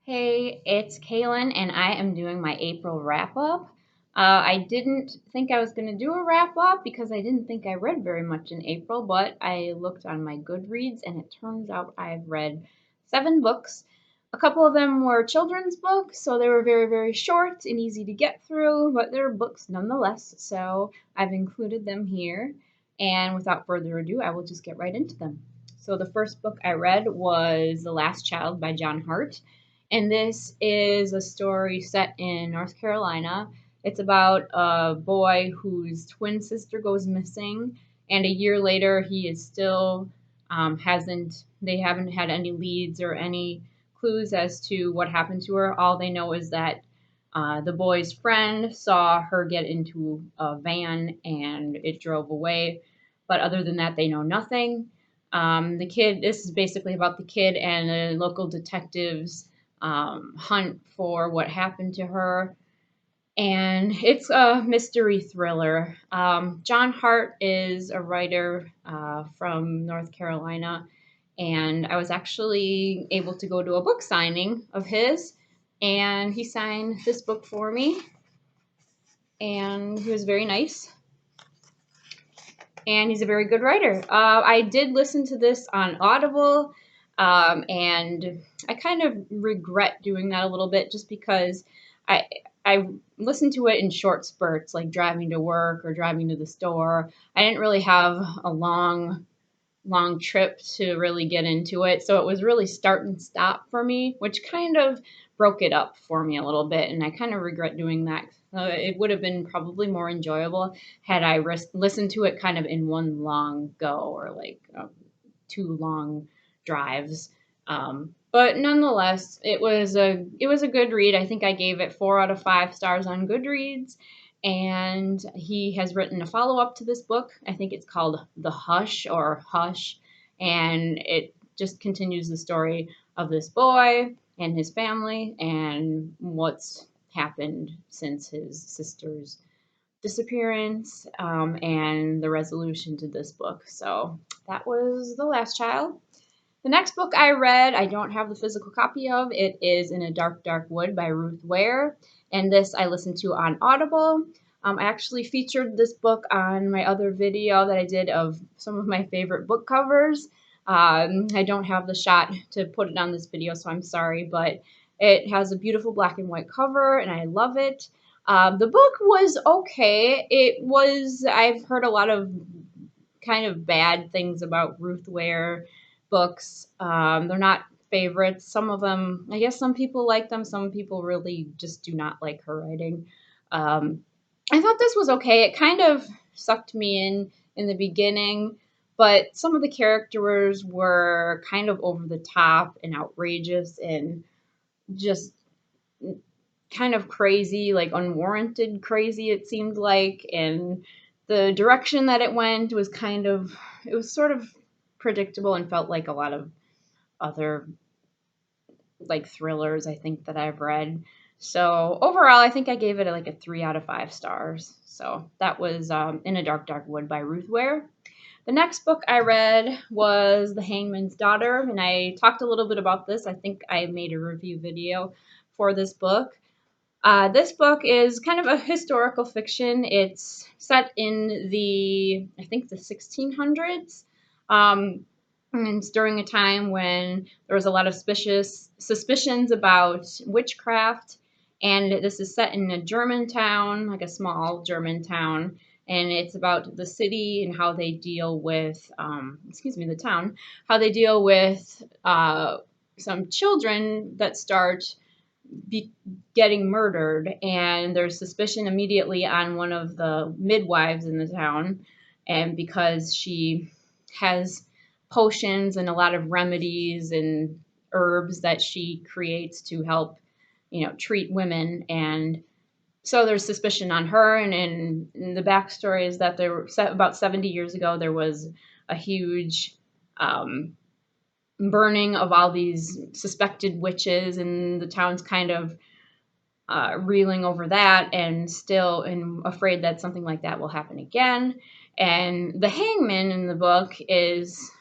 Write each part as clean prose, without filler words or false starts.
Hey, it's Kaylin, and I am doing my April wrap up. I didn't think I was going to do a wrap up because I didn't think I read very much in April, but I looked on my Goodreads and it turns out I've read 7 books. A couple of them were children's books, so they were very, very short and easy to get through, but they're books nonetheless, so I've included them here. And without further ado, I will just get right into them. So the first book I read was The Last Child by John Hart. And this is a story set in North Carolina. It's about a boy whose twin sister goes missing, and a year later, he is still they haven't had any leads or any clues as to what happened to her. All they know is that the boy's friend saw her get into a van and it drove away. But other than that, they know nothing. This is basically about the kid and the local detectives hunt for what happened to her. And it's a mystery thriller. John Hart is a writer from North Carolina, and I was actually able to go to a book signing of his, and he signed this book for me, and he was very nice. And he's a very good writer. I did listen to this on Audible, and I kind of regret doing that a little bit just because I I listened to it in short spurts, like driving to work or driving to the store. I didn't really have a long trip to really get into it. So it was really start and stop for me, which kind of broke it up for me a little bit. And I kind of regret doing that. It would have been probably more enjoyable had I listened to it kind of in one long go or like 2 long drives. But nonetheless, it was a good read. I think I gave it 4 out of 5 stars on Goodreads, and he has written a follow up to this book. I think it's called The Hush or Hush, and it just continues the story of this boy and his family and what's happened since his sister's disappearance, and the resolution to this book. So that was The Last Child. The next book I read, I don't have the physical copy of. It is In a Dark, Dark Wood by Ruth Ware. And this I listened to on Audible. I actually featured this book on my other video that I did of some of my favorite book covers. I don't have the shot to put it on this video, so I'm sorry, but it has a beautiful black and white cover, and I love it. The book was okay. I've heard a lot of kind of bad things about Ruth Ware books. They're not favorites. Some of them, I guess some people like them. Some people really just do not like her writing. Um, I thought this was okay. It kind of sucked me in the beginning, but some of the characters were kind of over the top and outrageous and just kind of crazy, like unwarranted crazy, it seemed like. And the direction that it went was it was sort of predictable and felt like a lot of other like thrillers I think that I've read. So overall, I think I gave it like a 3 out of 5 stars. So that was In a Dark, Dark Wood by Ruth Ware. The next book I read was The Hangman's Daughter, and I talked a little bit about this. I think I made a review video for this book. This book is kind of a historical fiction. It's set in I think, the 1600s. And it's during a time when there was a lot of suspicions about witchcraft. And this is set in a German town, like a small German town. And it's about the city and how they deal with, the town, how they deal with some children that start be getting murdered, and there's suspicion immediately on one of the midwives in the town, and because she has potions and a lot of remedies and herbs that she creates to help treat women. And so there's suspicion on her, and the backstory is that there were about 70 years ago there was a huge burning of all these suspected witches, and the town's kind of reeling over that and still and afraid that something like that will happen again. And the hangman in the book is,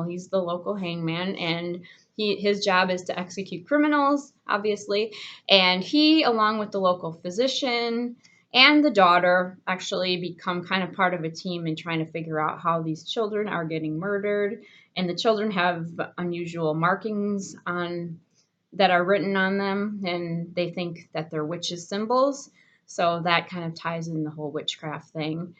he's the local hangman, and His job is to execute criminals, obviously, and he, along with the local physician and the daughter, actually become kind of part of a team in trying to figure out how these children are getting murdered. And the children have unusual markings on that are written on them, and they think that they're witches' symbols. So that kind of ties in the whole witchcraft thing.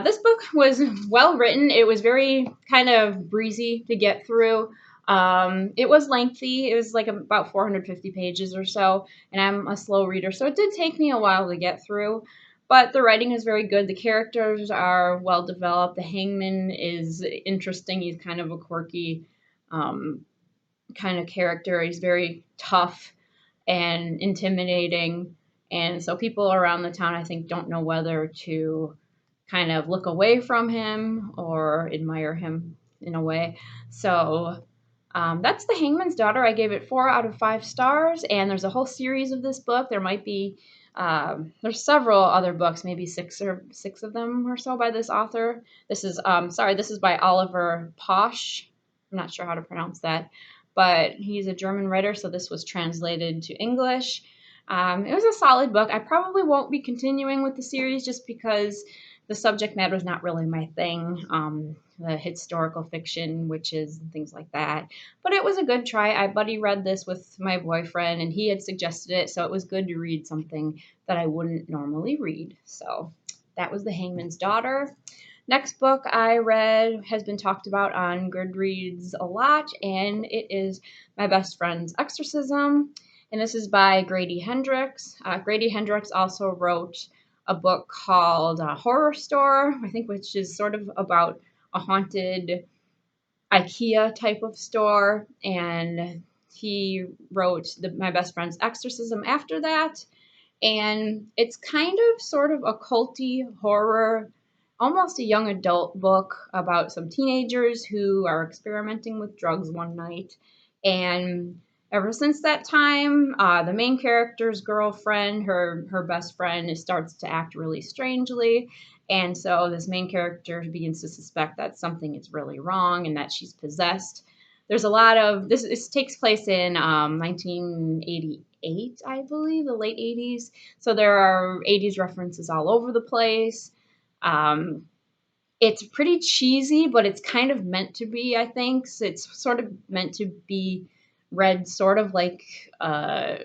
This book was well written. It was very kind of breezy to get through. It was lengthy. It was like about 450 pages or so, and I'm a slow reader, so it did take me a while to get through. But the writing is very good. The characters are well developed. The hangman is interesting. He's kind of a quirky um, kind of character. He's very tough and intimidating. And so people around the town, I think, don't know whether to kind of look away from him or admire him in a way. So that's The Hangman's Daughter. I gave it 4 out of 5 stars, and there's a whole series of this book. There might be there's several other books, maybe six of them or so by this author. This is by Oliver Posch. I'm not sure how to pronounce that, but he's a German writer, so this was translated to English. It was a solid book. I probably won't be continuing with the series just because the subject matter is not really my thing. The historical fiction, witches, and things like that. But it was a good try. Buddy read this with my boyfriend, and he had suggested it, so it was good to read something that I wouldn't normally read. So that was The Hangman's Daughter. Next book I read has been talked about on Goodreads a lot, and it is My Best Friend's Exorcism. And this is by Grady Hendrix. Grady Hendrix also wrote a book called Horror Store, I think, which is sort of about a haunted IKEA type of store. And he wrote My Best Friend's Exorcism after that. And it's kind of sort of a culty horror, almost a young adult book about some teenagers who are experimenting with drugs one night. And ever since that time, the main character's girlfriend, her best friend, starts to act really strangely. And so this main character begins to suspect that something is really wrong and that she's possessed. There's a lot of this takes place in 1988, I believe, the late 80s. So there are 80s references all over the place. Um, it's pretty cheesy, but it's kind of meant to be, I think. So it's sort of meant to be read sort of like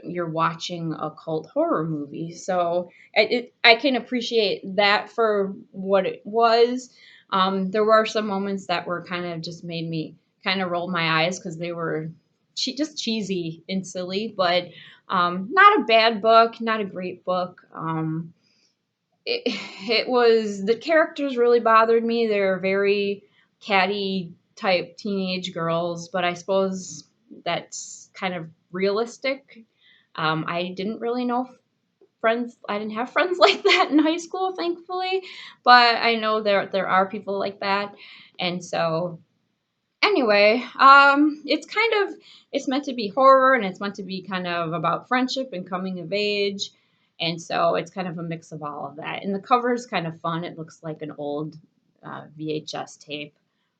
you're watching a cult horror movie. So I can appreciate that for what it was. There were some moments that were kind of just made me kind of roll my eyes because they were just cheesy and silly, but not a bad book, not a great book. It was the characters really bothered me. They're very catty type teenage girls, but I suppose that's kind of realistic. I didn't really know friends. I didn't have friends like that in high school, thankfully, but I know there are people like that, and so anyway, it's meant to be horror and it's meant to be kind of about friendship and coming of age. And so it's kind of a mix of all of that. And the cover is kind of fun. It looks like an old VHS tape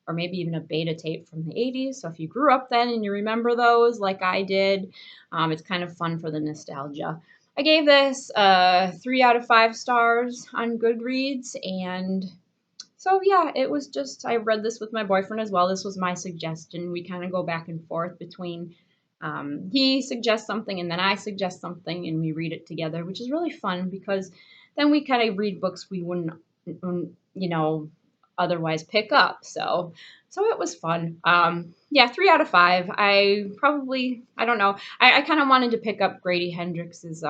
or maybe even a beta tape from the 80s. So if you grew up then and you remember those like I did, it's kind of fun for the nostalgia. I gave this 3 out of 5 stars on Goodreads, and so yeah, it was just I read this with my boyfriend as well. This was my suggestion. We kind of go back and forth between he suggests something and then I suggest something and we read it together, which is really fun because then we kind of read books we wouldn't otherwise pick up. So it was fun. Yeah, 3 out of 5. I don't know. I kind of wanted to pick up Grady Hendrix's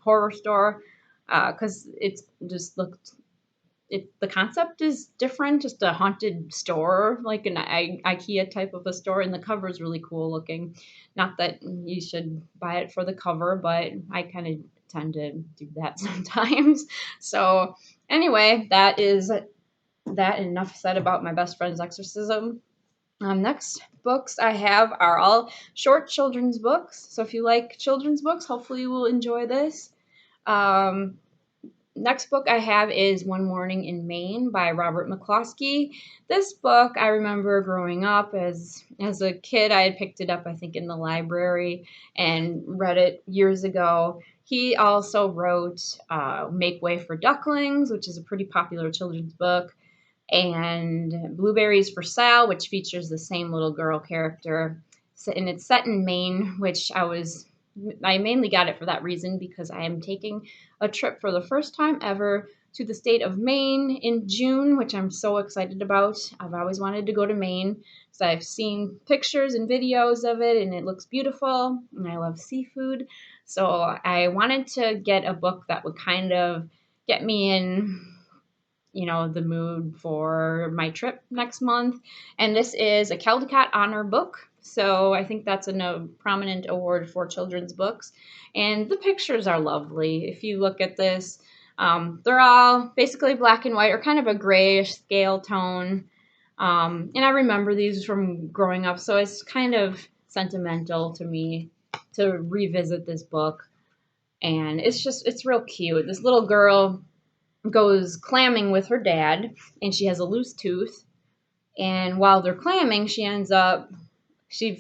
horror store because it's just looked the concept is different, just a haunted store, like an IKEA type of a store, and the cover is really cool looking. Not that you should buy it for the cover, but I kind of tend to do that sometimes. So anyway, that is that. Enough said about My Best Friend's Exorcism. Next books I have are all short children's books. So if you like children's books, hopefully you will enjoy this. Um, Next book I have is One Morning in Maine by Robert McCloskey. This book I remember growing up as a kid. I had picked it up, I think, in the library and read it years ago. He also wrote Make Way for Ducklings, which is a pretty popular children's book, and Blueberries for Sal, which features the same little girl character. And it's set in Maine, which I mainly got it for that reason because I am taking a trip for the first time ever to the state of Maine in June, which I'm so excited about. I've always wanted to go to Maine, so I've seen pictures and videos of it, and it looks beautiful, and I love seafood. So I wanted to get a book that would kind of get me in, the mood for my trip next month. And this is a Caldecott Honor book. So I think that's a prominent award for children's books. And the pictures are lovely. If you look at this, they're all basically black and white or kind of a grayish scale tone. And I remember these from growing up. So it's kind of sentimental to me to revisit this book. And it's real cute. This little girl goes clamming with her dad, and she has a loose tooth. And while they're clamming, she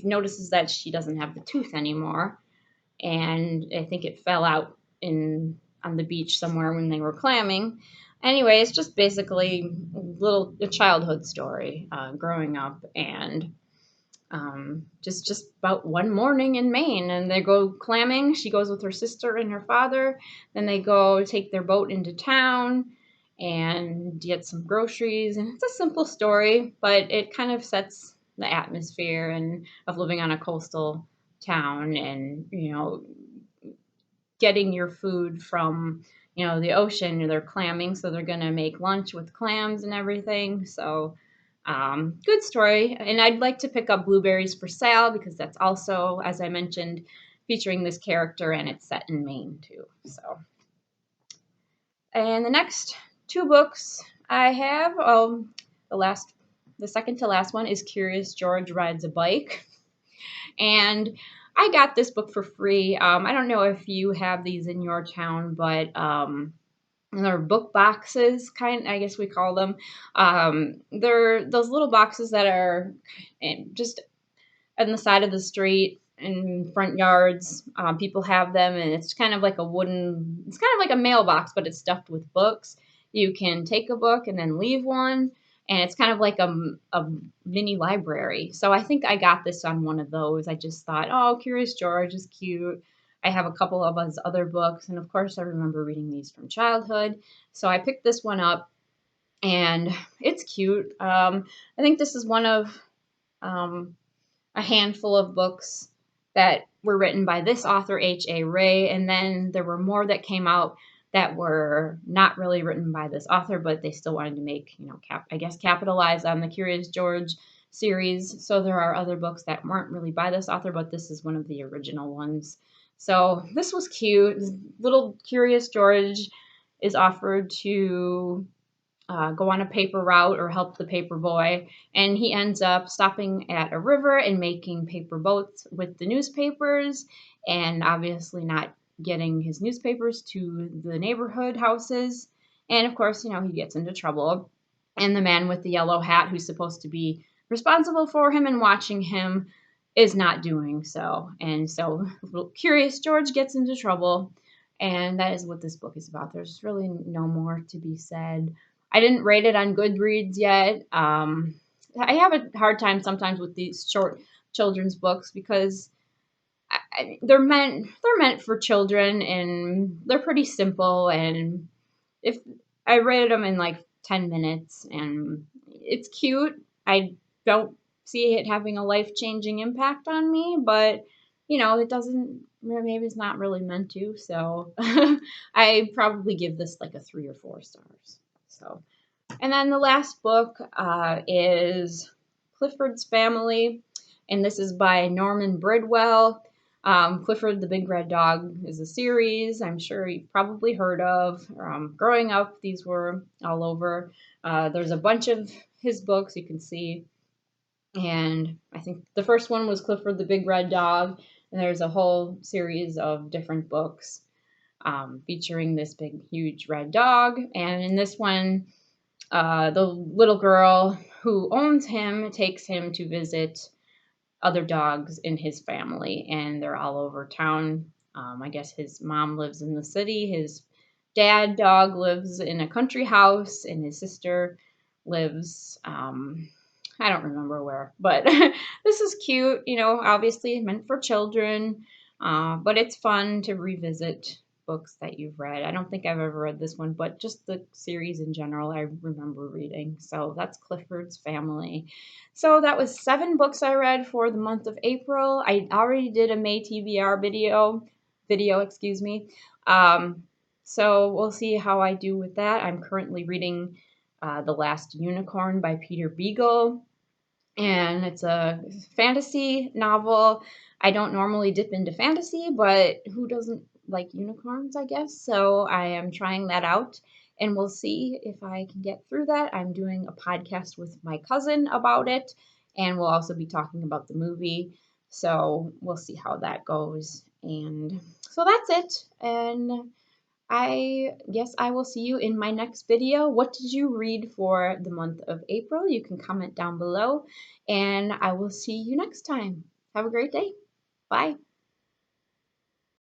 notices that she doesn't have the tooth anymore. And I think it fell out in on the beach somewhere when they were clamming. Anyway, it's just basically a childhood story, growing up, and just about one morning in Maine, and they go clamming. She goes with her sister and her father. Then they go take their boat into town and get some groceries. And it's a simple story, but it kind of sets the atmosphere and of living on a coastal town, and getting your food from the ocean. They're clamming, so they're gonna make lunch with clams and everything. So good story. And I'd like to pick up Blueberries for Sale because that's also, as I mentioned, featuring this character, and it's set in Maine too. So, and the next two books I have, the second to last one is Curious George Rides a Bike, and I got this book for free. I don't know if you have these in your town, but they're book boxes, I guess we call them. They're those little boxes that are just on the side of the street in front yards. People have them, and it's kind of like it's kind of like a mailbox, but it's stuffed with books. You can take a book and then leave one, and it's kind of like a mini library. So I think I got this on one of those. I just thought, oh, Curious George is cute. I have a couple of his other books, and of course, I remember reading these from childhood. So I picked this one up, and it's cute. I think this is one of um, a handful of books that were written by this author, H.A. Rey, and then there were more that came out that were not really written by this author, but they still wanted to make, capitalize on the Curious George series. So there are other books that weren't really by this author, but this is one of the original ones. So this was cute. Little Curious George is offered to go on a paper route or help the paper boy. And he ends up stopping at a river and making paper boats with the newspapers, and obviously not getting his newspapers to the neighborhood houses. And of course, he gets into trouble. And the man with the yellow hat, who's supposed to be responsible for him and watching him, is not doing so. And so Curious George gets into trouble. And that is what this book is about. There's really no more to be said. I didn't rate it on Goodreads yet. I have a hard time sometimes with these short children's books because they're meant for children, and they're pretty simple. And if I rated them in like 10 minutes, and it's cute, I don't see it having a life changing impact on me, but it doesn't. Maybe it's not really meant to. So I probably give this like a 3 or 4 stars. So. And then the last book is Clifford's Family, and this is by Norman Bridwell. Clifford the Big Red Dog is a series I'm sure you've probably heard of. Growing up, these were all over. There's a bunch of his books you can see, and I think the first one was Clifford the Big Red Dog, and there's a whole series of different books. featuring this big, huge red dog. And in this one, the little girl who owns him takes him to visit other dogs in his family, and they're all over town. I guess his mom lives in the city, his dad dog lives in a country house, and his sister lives, I don't remember where, but this is cute, obviously meant for children, but it's fun to revisit books that you've read. I don't think I've ever read this one, but just the series in general, I remember reading. So that's Clifford's Family. So that was 7 books I read for the month of April. I already did a May TBR video, excuse me. So we'll see how I do with that. I'm currently reading The Last Unicorn by Peter Beagle, and it's a fantasy novel. I don't normally dip into fantasy, but who doesn't like unicorns, I guess? So I am trying that out, and we'll see if I can get through that. I'm doing a podcast with my cousin about it, and we'll also be talking about the movie. So we'll see how that goes. And so that's it. And I guess I will see you in my next video. What did you read for the month of April? You can comment down below, and I will see you next time. Have a great day. Bye.